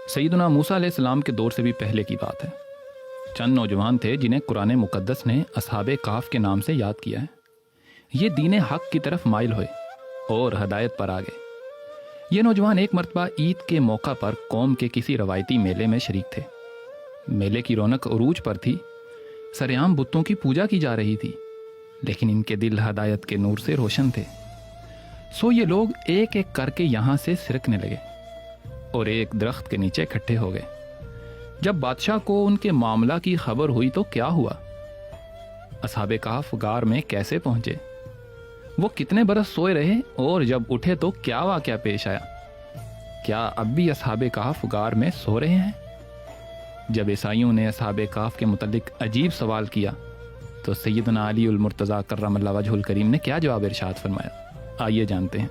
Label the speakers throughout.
Speaker 1: سیدنا موسیٰ علیہ السلام کے دور سے بھی پہلے کی بات ہے۔ چند نوجوان تھے جنہیں قرآن مقدس نے اصحاب کہف کے نام سے یاد کیا ہے۔ یہ دین حق کی طرف مائل ہوئے اور ہدایت پر آ گئے۔ یہ نوجوان ایک مرتبہ عید کے موقع پر قوم کے کسی روایتی میلے میں شریک تھے۔ میلے کی رونق عروج پر تھی، سرعام بتوں کی پوجا کی جا رہی تھی، لیکن ان کے دل ہدایت کے نور سے روشن تھے۔ سو یہ لوگ ایک ایک کر کے یہاں سے سرکنے لگے اور ایک درخت کے نیچے اکٹھے ہو گئے۔ جب بادشاہ کو ان کے معاملہ کی خبر ہوئی تو کیا ہوا؟ اصحاب کہف غار میں کیسے پہنچے؟ وہ کتنے برس سوئے رہے اور جب اٹھے تو کیا واقعہ پیش آیا؟ کیا اب بھی اصحاب کہف غار میں سو رہے ہیں؟ جب عیسائیوں نے اصحاب کہف کے متعلق عجیب سوال کیا تو سیدنا علی المرتضیٰ کرم اللہ وجہ الکریم نے کیا جواب ارشاد فرمایا؟ آئیے جانتے ہیں۔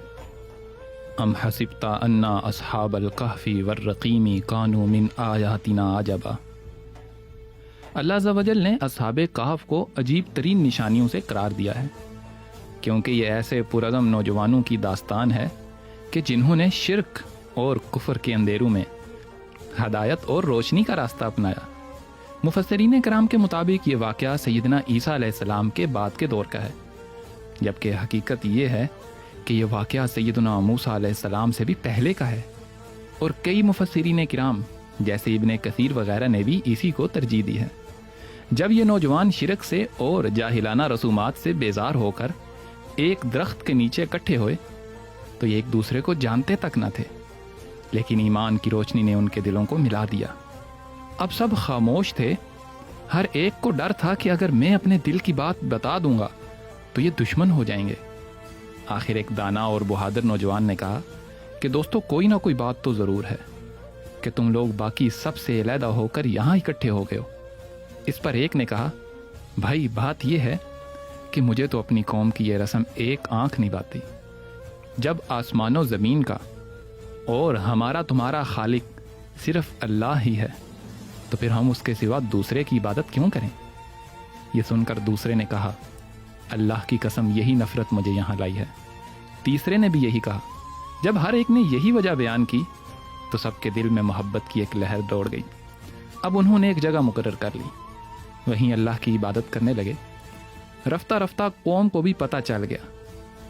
Speaker 1: ام حسبت ان اصحاب الکہف والرقیم کانوا من آیاتنا عجبا۔ اللہ عز و جل نے اصحاب کہف کو عجیب ترین نشانیوں سے قرار دیا ہے، کیونکہ یہ ایسے پرعزم نوجوانوں کی داستان ہے کہ جنہوں نے شرک اور کفر کے اندھیروں میں ہدایت اور روشنی کا راستہ اپنایا۔ مفسرین کرام کے مطابق یہ واقعہ سیدنا عیسیٰ علیہ السلام کے بعد کے دور کا ہے، جبکہ حقیقت یہ ہے کہ یہ واقعہ سیدنا موسیٰ علیہ السلام سے بھی پہلے کا ہے، اور کئی مفسرین کرام جیسے ابن کثیر وغیرہ نے بھی اسی کو ترجیح دی ہے۔ جب یہ نوجوان شرک سے اور جاہلانہ رسومات سے بیزار ہو کر ایک درخت کے نیچے اکٹھے ہوئے تو یہ ایک دوسرے کو جانتے تک نہ تھے، لیکن ایمان کی روشنی نے ان کے دلوں کو ملا دیا۔ اب سب خاموش تھے، ہر ایک کو ڈر تھا کہ اگر میں اپنے دل کی بات بتا دوں گا تو یہ دشمن ہو جائیں گے۔ آخر ایک دانا اور بہادر نوجوان نے کہا کہ دوستو، کوئی نہ کوئی بات تو ضرور ہے کہ تم لوگ باقی سب سے علیحدہ ہو کر یہاں اکٹھے ہو گئے ہو۔ اس پر ایک نے کہا، بھائی بات یہ ہے کہ مجھے تو اپنی قوم کی یہ رسم ایک آنکھ نہیں بھاتی۔ جب آسمان و زمین کا اور ہمارا تمہارا خالق صرف اللہ ہی ہے تو پھر ہم اس کے سوا دوسرے کی عبادت کیوں کریں؟ یہ سن کر دوسرے نے کہا، اللہ کی قسم یہی نفرت مجھے یہاں لائی ہے۔ تیسرے نے بھی یہی کہا۔ جب ہر ایک نے یہی وجہ بیان کی تو سب کے دل میں محبت کی ایک لہر دوڑ گئی۔ اب انہوں نے ایک جگہ مقرر کر لی، وہیں اللہ کی عبادت کرنے لگے۔ رفتہ رفتہ قوم کو بھی پتہ چل گیا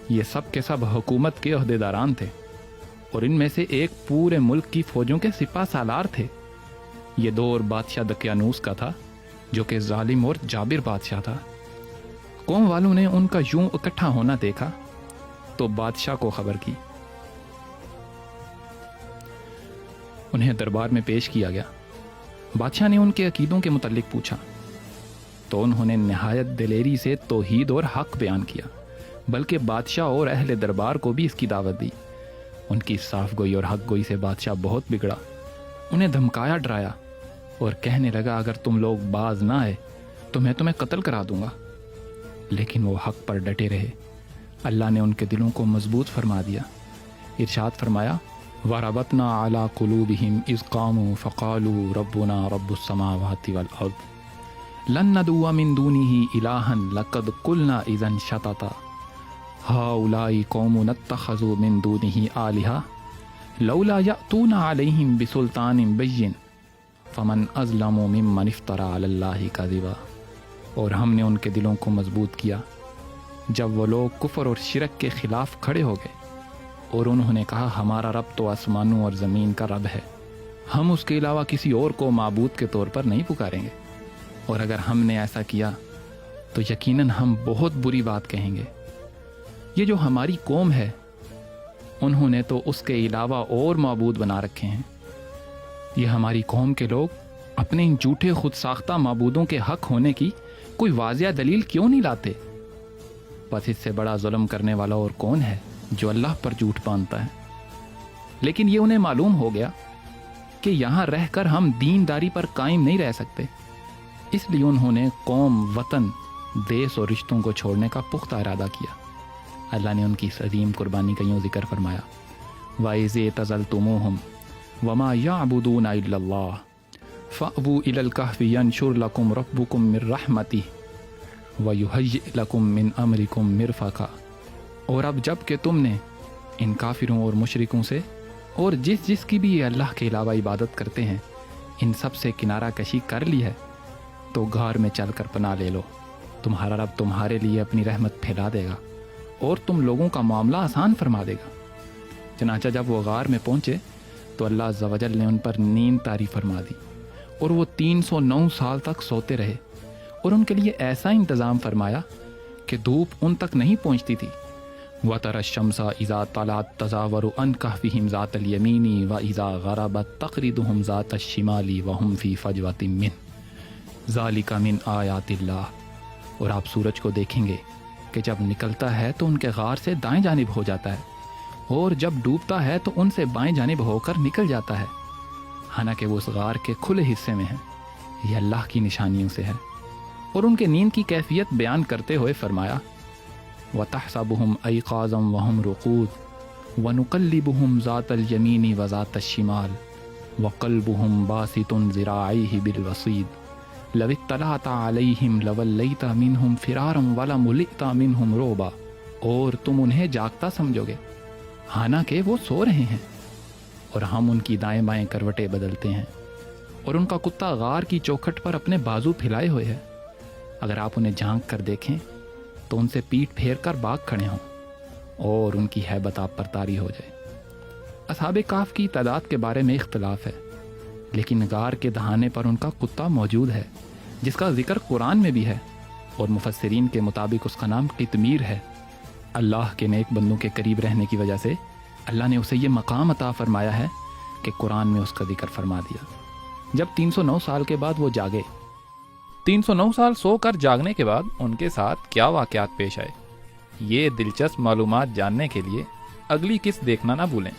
Speaker 1: یہ سب کے سب حکومت کے عہدیداران تھے، اور ان میں سے ایک پورے ملک کی فوجوں کے سپہ سالار تھے۔ یہ دور بادشاہ دقیانوس کا تھا، جو کہ ظالم اور جابر بادشاہ تھا۔ قوم والوں نے ان کا یوں اکٹھا ہونا دیکھا تو بادشاہ کو خبر کی۔ انہیں دربار میں پیش کیا گیا۔ بادشاہ نے ان کے عقیدوں کے متعلق پوچھا تو انہوں نے نہایت دلیری سے توحید اور حق بیان کیا، بلکہ بادشاہ اور اہل دربار کو بھی اس کی دعوت دی۔ ان کی صاف گوئی اور حق گوئی سے بادشاہ بہت بگڑا، انہیں دھمکایا ڈرایا اور کہنے لگا اگر تم لوگ باز نہ آئے تو میں تمہیں قتل کرا دوں گا، لیکن وہ حق پر ڈٹے رہے۔ اللہ نے ان کے دلوں کو مضبوط فرما دیا۔ ارشاد فرمایا، وَرَبَطْنَا عَلَىٰ قُلُوبِهِمْ إِذْ قَامُوا فَقَالُوا رَبُّنَا رَبُّ السَّمَاوَاتِ وَالْأَرْضِ لَن نَّدْعُوَ مِن دُونِهِ إِلَٰهًا لَّقَدْ قُلْنَا إِذًا شَطَطًا هَٰؤُلَاءِ قَوْمٌ اتَّخَذُوا مِن دُونِهِ آلِهَةً لَّوْلَا يَأْتُونَ عَلَيْهِم بِسُلْطَانٍ بَيِّنٍ فَمَنْ أَظْلَمُ مِمَّنِ افْتَرَىٰ عَلَى اللَّهِ كَذِبًا۔ اور ہم نے ان کے دلوں کو مضبوط کیا جب وہ لوگ کفر اور شرک کے خلاف کھڑے ہو گئے، اور انہوں نے کہا ہمارا رب تو آسمانوں اور زمین کا رب ہے، ہم اس کے علاوہ کسی اور کو معبود کے طور پر نہیں پکاریں گے، اور اگر ہم نے ایسا کیا تو یقیناً ہم بہت بری بات کہیں گے۔ یہ جو ہماری قوم ہے، انہوں نے تو اس کے علاوہ اور معبود بنا رکھے ہیں۔ یہ ہماری قوم کے لوگ اپنے ان جھوٹے خود ساختہ معبودوں کے حق ہونے کی کوئی واضح دلیل کیوں نہیں لاتے؟ بس اس سے بڑا ظلم کرنے والا اور کون ہے جو اللہ پر جھوٹ باندھتا ہے؟ لیکن یہ انہیں معلوم ہو گیا کہ یہاں رہ کر ہم دینداری پر قائم نہیں رہ سکتے، اس لیے انہوں نے قوم، وطن، دیس اور رشتوں کو چھوڑنے کا پختہ ارادہ کیا۔ اللہ نے ان کی اس عظیم قربانی کا یوں ذکر فرمایا، وَإِذِ اعْتَزَلْتُمُوهُمْ وَمَا يَعْبُدُونَ إِلَّا اللَّهَ فَأْوُوا إِلَى الْكَهْفِ يَنشُرْ لَكُمْ رَبُّكُم مِّن رَّحْمَتِهِ وَيُهَيِّئْ لَكُم مِّنْ أَمْرِكُم مِّرْفَقًا۔ اور اب جب کہ تم نے ان کافروں اور مشرکوں سے اور جس جس کی بھی یہ اللہ کے علاوہ عبادت کرتے ہیں ان سب سے کنارہ کشی کر لی ہے تو غار میں چل کر پناہ لے لو، تمہارا رب تمہارے لیے اپنی رحمت پھیلا دے گا اور تم لوگوں کا معاملہ آسان فرما دے گا۔ چنانچہ جب وہ غار میں پہنچے تو اللہ عز و جل نے ان پر نیند طاری فرما دی اور وہ 309 سال تک سوتے رہے، اور ان کے لیے ایسا انتظام فرمایا کہ دھوپ ان تک نہیں پہنچتی تھی۔ وَتَرَى الشَّمْسَ إِذَا طَلَعَت تَزَاوَرُ عَنْ كَهْفِهِمْ ذَاتَ الْيَمِينِ وَإِذَا غَرَبَت تَقْرِضُهُمْ ذَاتَ الشِّمَالِ وَهُمْ فِي فَجْوَةٍ مِّنْهُ ذَلِكَ مِنْ آيَاتِ اللَّهِ۔ اور آپ سورج کو دیکھیں گے کہ جب نکلتا ہے تو ان کے غار سے دائیں جانب ہو جاتا ہے، اور جب ڈوبتا ہے تو ان سے بائیں جانب ہو کر نکل جاتا ہے، حالانکہ وہ اس غار کے کھلے حصے میں ہیں۔ یہ اللہ کی نشانیوں سے ہے۔ اور ان کے نیند کی کیفیت بیان کرتے ہوئے فرمایا وَتَحْسَبُهُمْ أَيْقَاظًا وَهُمْ رُقُودٌ وَنُقَلِّبُهُمْ ذَاتَ الْيَمِينِ وَذَاتَ الشِّمَالِ وَقَلْبُهُمْ بَاسِطٌ ذِرَاعَيْهِ بِالْوَصِيدِ لَوِ اطَّلَعْتَ عَلَيْهِمْ لَوَلَّيْتَ مِنْهُمْ فِرَارًا وَلَمُلِئْتَ مِنْهُمْ رُعْبًا۔ اور تم انہیں جاگتا سمجھو گے حالانکہ وہ سو رہے ہیں، اور ہم ان کی دائیں بائیں کروٹیں بدلتے ہیں، اور ان کا کتا غار کی چوکھٹ پر اپنے بازو پھیلائے ہوئے ہے، اگر آپ انہیں جھانک کر دیکھیں تو ان سے پیٹ پھیر کر باغ کھڑے ہوں اور ان کی ہیبت آپ پر طاری ہو جائے۔ اصحاب کہف کی تعداد کے بارے میں اختلاف ہے، لیکن غار کے دہانے پر ان کا کتا موجود ہے جس کا ذکر قرآن میں بھی ہے، اور مفسرین کے مطابق اس کا نام قطمیر ہے۔ اللہ کے نیک بندوں کے قریب رہنے کی وجہ سے اللہ نے اسے یہ مقام عطا فرمایا ہے کہ قرآن میں اس کا ذکر فرما دیا۔ جب 309 سال کے بعد وہ جاگے، 309 سال سو کر جاگنے کے بعد ان کے ساتھ کیا واقعات پیش آئے، یہ دلچسپ معلومات جاننے کے لیے اگلی قسط دیکھنا نہ بھولیں۔